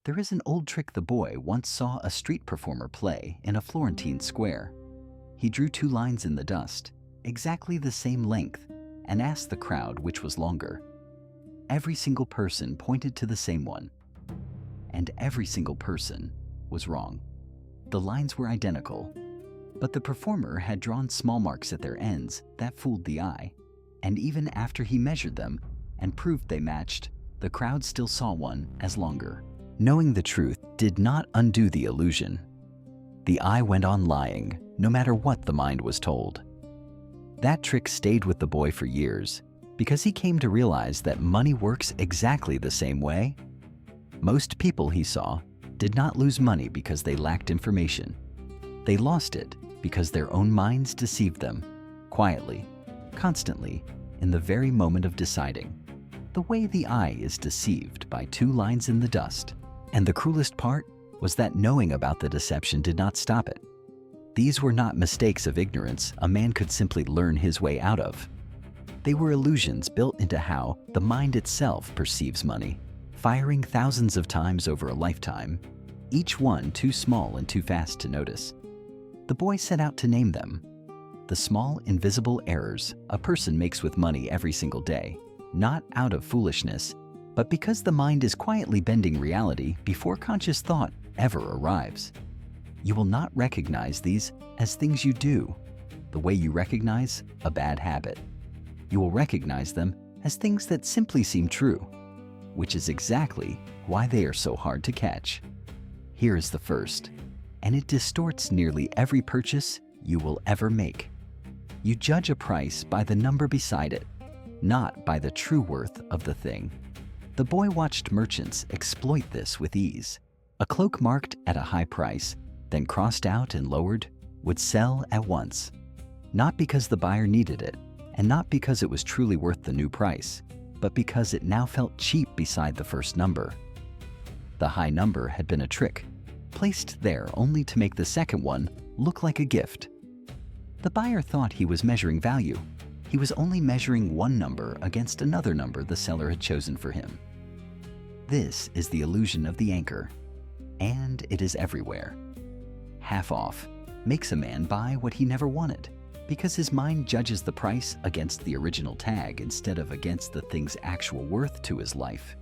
There is an old trick the boy once saw a street performer play in a Florentine square. He drew two lines in the dust, exactly the same length, and asked the crowd which was longer. Every single person pointed to the same one, and every single person was wrong. The lines were identical, but the performer had drawn small marks at their ends that fooled the eye, and even after he measured them and proved they matched, the crowd still saw one as longer. Knowing the truth did not undo the illusion. The eye went on lying, no matter what the mind was told. That trick stayed with the boy for years, because he came to realize that money works exactly the same way. Most people he saw did not lose money because they lacked information. They lost it because their own minds deceived them, quietly, constantly, in the very moment of deciding. The way the eye is deceived by two lines in the dust. And the cruelest part was that knowing about the deception did not stop it. These were not mistakes of ignorance a man could simply learn his way out of. They were illusions built into how the mind itself perceives money, firing thousands of times over a lifetime, each one too small and too fast to notice. The boy set out to name them. The small, invisible errors a person makes with money every single day, not out of foolishness, but because the mind is quietly bending reality before conscious thought ever arrives. You will not recognize these as things you do, the way you recognize a bad habit. You will recognize them as things that simply seem true, which is exactly why they are so hard to catch. Here is the first, and it distorts nearly every purchase you will ever make. You judge a price by the number beside it, not by the true worth of the thing. The boy watched merchants exploit this with ease. A cloak marked at a high price, then crossed out and lowered, would sell at once. Not because the buyer needed it, and not because it was truly worth the new price, but because it now felt cheap beside the first number. The high number had been a trick, placed there only to make the second one look like a gift. The buyer thought he was measuring value. He was only measuring one number against another number the seller had chosen for him. This is the illusion of the anchor, and it is everywhere. Half off makes a man buy what he never wanted, because his mind judges the price against the original tag instead of against the thing's actual worth to his life.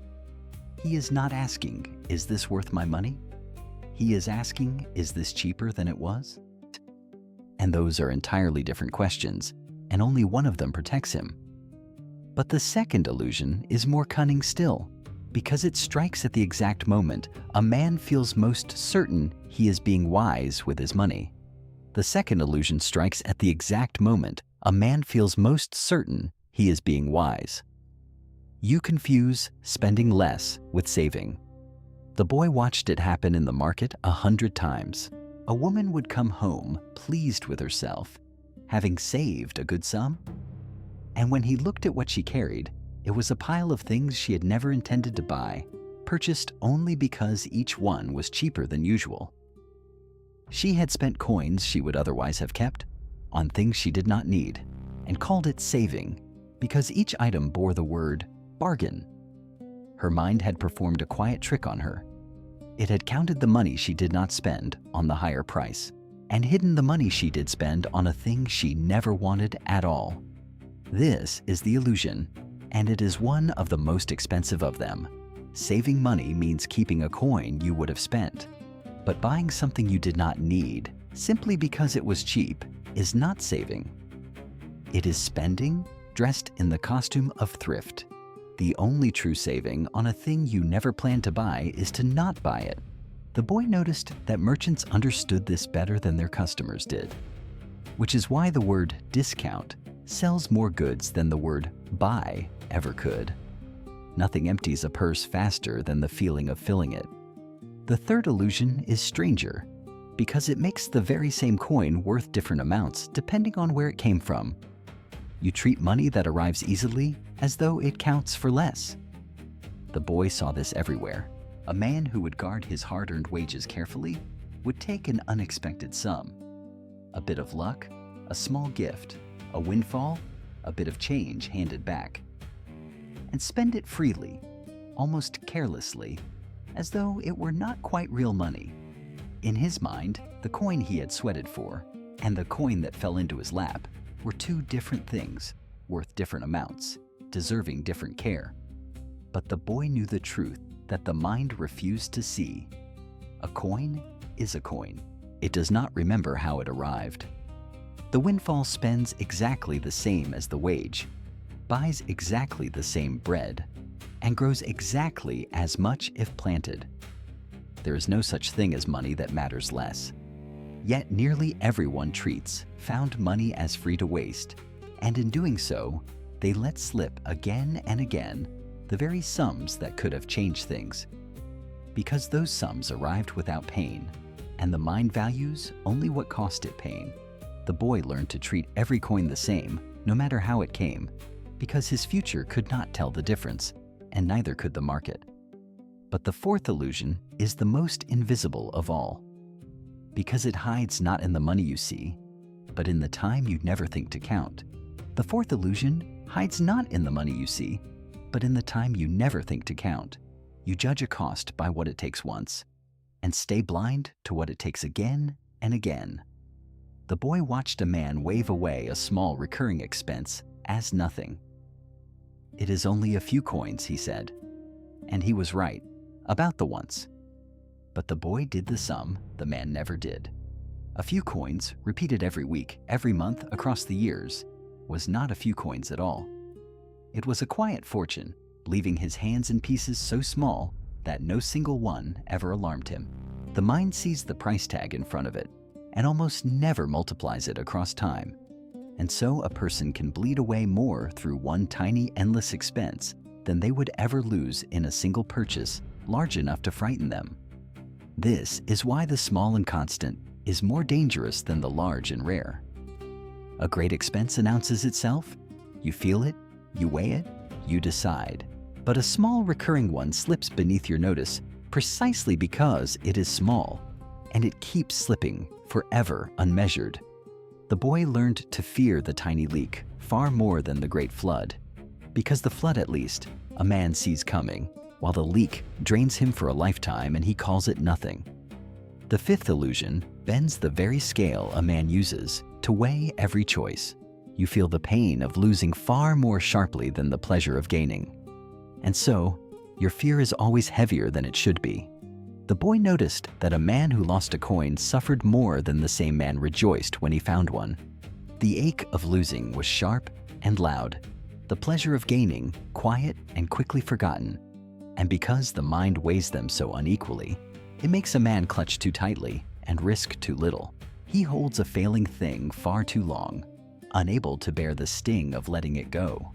He is not asking, is this worth my money? He is asking, is this cheaper than it was? And those are entirely different questions, and only one of them protects him. But the second illusion is more cunning still, because it strikes at the exact moment a man feels most certain he is being wise with his money. The second illusion strikes at the exact moment a man feels most certain he is being wise. You confuse spending less with saving. The boy watched it happen in the market 100 times. A woman would come home pleased with herself, having saved a good sum. And when he looked at what she carried, it was a pile of things she had never intended to buy, purchased only because each one was cheaper than usual. She had spent coins she would otherwise have kept on things she did not need, and called it saving because each item bore the word bargain. Her mind had performed a quiet trick on her. It had counted the money she did not spend on the higher price, and hidden the money she did spend on a thing she never wanted at all. This is the illusion, and it is one of the most expensive of them. Saving money means keeping a coin you would have spent. But buying something you did not need, simply because it was cheap, is not saving. It is spending dressed in the costume of thrift. The only true saving on a thing you never planned to buy is to not buy it. The boy noticed that merchants understood this better than their customers did, which is why the word discount sells more goods than the word buy ever could. Nothing empties a purse faster than the feeling of filling it. The third illusion is stranger, because it makes the very same coin worth different amounts depending on where it came from. You treat money that arrives easily as though it counts for less. The boy saw this everywhere. A man who would guard his hard-earned wages carefully would take an unexpected sum. A bit of luck, a small gift, a windfall, a bit of change handed back, and spend it freely, almost carelessly, as though it were not quite real money. In his mind, the coin he had sweated for and the coin that fell into his lap were two different things, worth different amounts, deserving different care. But the boy knew the truth that the mind refused to see. A coin is a coin. It does not remember how it arrived. The windfall spends exactly the same as the wage, buys exactly the same bread, and grows exactly as much if planted. There is no such thing as money that matters less. Yet nearly everyone treats found money as free to waste, and in doing so, they let slip again and again the very sums that could have changed things. Because those sums arrived without pain, and the mind values only what cost it pain, the boy learned to treat every coin the same, no matter how it came, because his future could not tell the difference, and neither could the market. But the fourth illusion is the most invisible of all, because it hides not in the money you see, but in the time you never think to count. The fourth illusion hides not in the money you see, but in the time you never think to count. You judge a cost by what it takes once, and stay blind to what it takes again and again. The boy watched a man wave away a small recurring expense as nothing. "It is only a few coins," he said. And he was right about the once. But the boy did the sum the man never did. A few coins, repeated every week, every month, across the years, was not a few coins at all. It was a quiet fortune, leaving his hands in pieces so small that no single one ever alarmed him. The mind sees the price tag in front of it and almost never multiplies it across time. And so a person can bleed away more through one tiny, endless expense than they would ever lose in a single purchase large enough to frighten them. This is why the small and constant is more dangerous than the large and rare. A great expense announces itself. You feel it, you weigh it, you decide. But a small recurring one slips beneath your notice precisely because it is small, and it keeps slipping forever unmeasured. The boy learned to fear the tiny leak far more than the great flood, because the flood, at least, a man sees coming, while the leak drains him for a lifetime and he calls it nothing. The fifth illusion bends the very scale a man uses to weigh every choice. You feel the pain of losing far more sharply than the pleasure of gaining. And so, your fear is always heavier than it should be. The boy noticed that a man who lost a coin suffered more than the same man rejoiced when he found one. The ache of losing was sharp and loud, the pleasure of gaining quiet and quickly forgotten. And because the mind weighs them so unequally, it makes a man clutch too tightly and risk too little. He holds a failing thing far too long, unable to bear the sting of letting it go.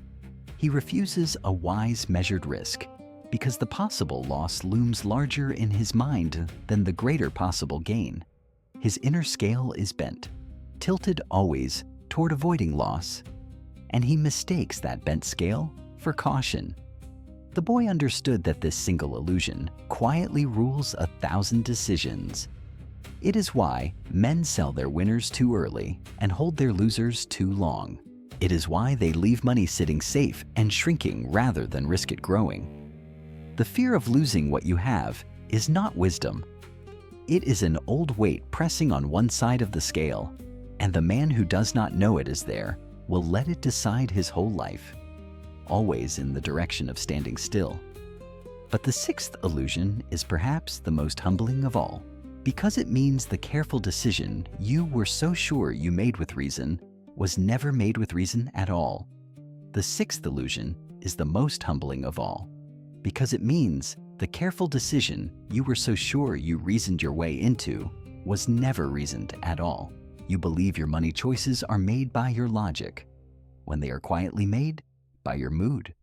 He refuses a wise, measured risk because the possible loss looms larger in his mind than the greater possible gain. His inner scale is bent, tilted always toward avoiding loss, and he mistakes that bent scale for caution. The boy understood that this single illusion quietly rules 1,000 decisions. It is why men sell their winners too early and hold their losers too long. It is why they leave money sitting safe and shrinking rather than risk it growing. The fear of losing what you have is not wisdom. It is an old weight pressing on one side of the scale, and the man who does not know it is there will let it decide his whole life, always in the direction of standing still. But the sixth illusion is perhaps the most humbling of all, because it means the careful decision you were so sure you made with reason was never made with reason at all. The sixth illusion is the most humbling of all, because it means the careful decision you were so sure you reasoned your way into was never reasoned at all. You believe your money choices are made by your logic, when they are quietly made by your mood.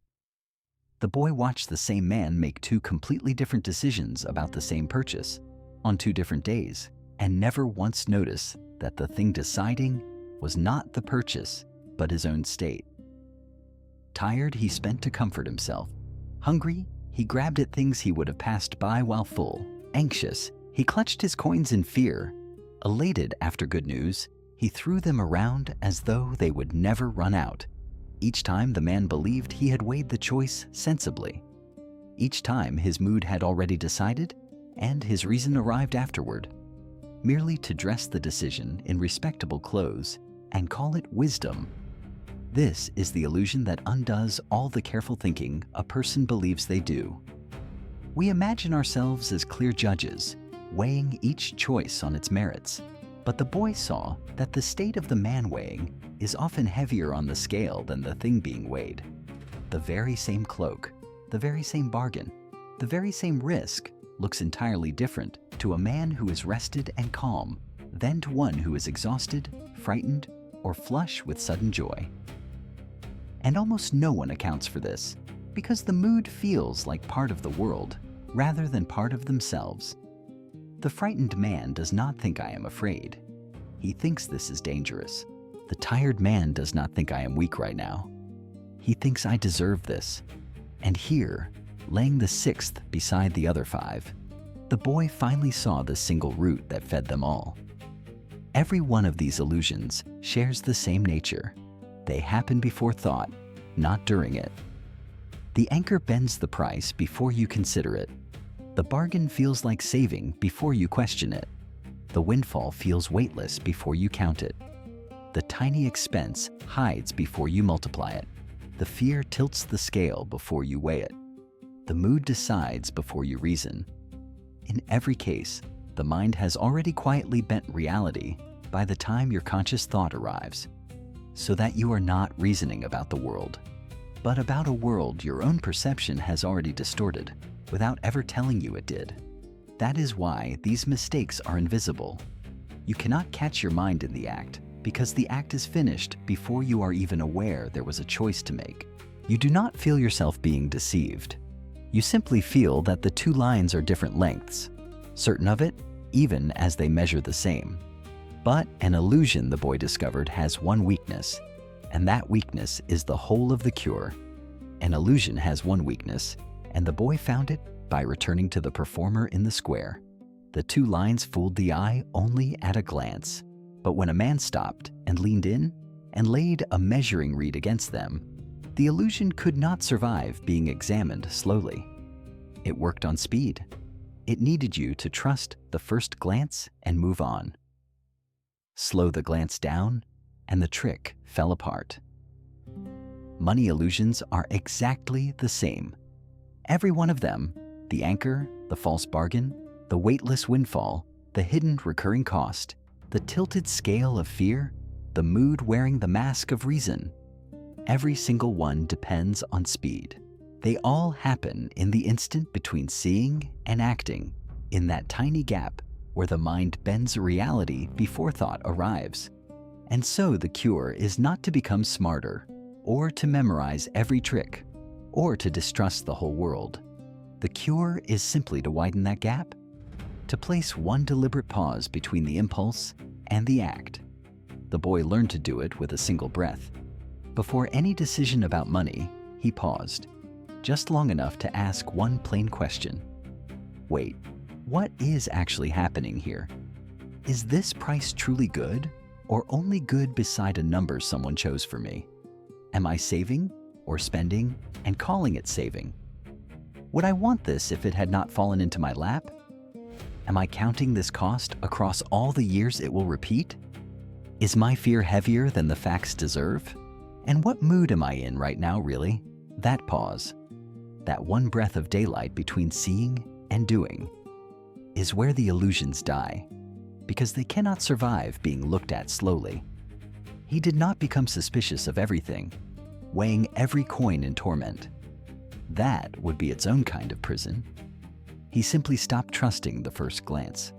The boy watched the same man make two completely different decisions about the same purchase on 2 different days, and never once notice that the thing deciding was not the purchase, but his own state. Tired, he spent to comfort himself. Hungry, he grabbed at things he would have passed by while full. Anxious, he clutched his coins in fear. Elated after good news, he threw them around as though they would never run out. Each time the man believed he had weighed the choice sensibly. Each time his mood had already decided, and his reason arrived afterward, merely to dress the decision in respectable clothes and call it wisdom. This is the illusion that undoes all the careful thinking a person believes they do. We imagine ourselves as clear judges, weighing each choice on its merits. But the boy saw that the state of the man weighing is often heavier on the scale than the thing being weighed. The very same cloak, the very same bargain, the very same risk looks entirely different to a man who is rested and calm than to one who is exhausted, frightened, or flush with sudden joy. And almost no one accounts for this, because the mood feels like part of the world rather than part of themselves. The frightened man does not think I am afraid. He thinks this is dangerous. The tired man does not think I am weak right now. He thinks I deserve this. And here, laying the sixth beside the other five, the boy finally saw the single root that fed them all. Every one of these illusions shares the same nature. They happen before thought, not during it. The anchor bends the price before you consider it. The bargain feels like saving before you question it. The windfall feels weightless before you count it. The tiny expense hides before you multiply it. The fear tilts the scale before you weigh it. The mood decides before you reason. In every case, the mind has already quietly bent reality by the time your conscious thought arrives, so that you are not reasoning about the world, but about a world your own perception has already distorted, without ever telling you it did. That is why these mistakes are invisible. You cannot catch your mind in the act, because the act is finished before you are even aware there was a choice to make. You do not feel yourself being deceived. You simply feel that the two lines are different lengths, certain of it, even as they measure the same. But an illusion, the boy discovered, has one weakness, and that weakness is the whole of the cure. An illusion has one weakness, and the boy found it by returning to the performer in the square. The two lines fooled the eye only at a glance, but when a man stopped and leaned in and laid a measuring reed against them, the illusion could not survive being examined slowly. It worked on speed. It needed you to trust the first glance and move on. Slow the glance down, and the trick fell apart. Money illusions are exactly the same. Every one of them, the anchor, the false bargain, the weightless windfall, the hidden recurring cost, the tilted scale of fear, the mood wearing the mask of reason, every single one depends on speed. They all happen in the instant between seeing and acting, in that tiny gap where the mind bends reality before thought arrives. And so the cure is not to become smarter, or to memorize every trick, or to distrust the whole world. The cure is simply to widen that gap, to place one deliberate pause between the impulse and the act. The boy learned to do it with a single breath. Before any decision about money, he paused, just long enough to ask one plain question. Wait, what is actually happening here? Is this price truly good, or only good beside a number someone chose for me? Am I saving or spending and calling it saving? Would I want this if it had not fallen into my lap? Am I counting this cost across all the years it will repeat? Is my fear heavier than the facts deserve? And what mood am I in right now, really? That pause, that one breath of daylight between seeing and doing, is where the illusions die, because they cannot survive being looked at slowly. He did not become suspicious of everything, weighing every coin in torment. That would be its own kind of prison. He simply stopped trusting the first glance,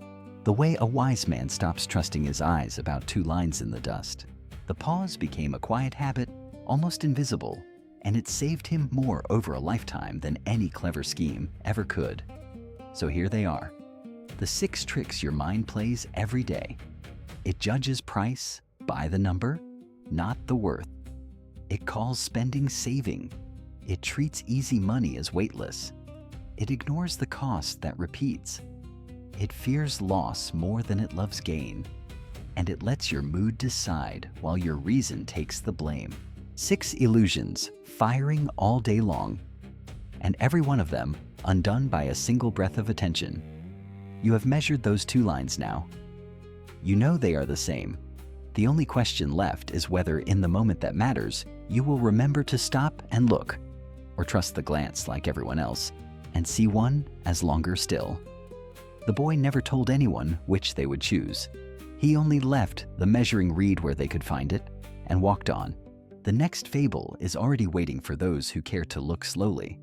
the way a wise man stops trusting his eyes about two lines in the dust. The pause became a quiet habit, almost invisible, and it saved him more over a lifetime than any clever scheme ever could. So here they are, the 6 tricks your mind plays every day. It judges price by the number, not the worth. It calls spending saving. It treats easy money as weightless. It ignores the cost that repeats. It fears loss more than it loves gain. And it lets your mood decide while your reason takes the blame. 6 illusions firing all day long, and every one of them undone by a single breath of attention. You have measured those 2 lines now. You know they are the same. The only question left is whether, in the moment that matters, you will remember to stop and look, or trust the glance like everyone else, and see one as longer still. The boy never told anyone which they would choose. He only left the measuring reed where they could find it and walked on. The next fable is already waiting for those who care to look slowly.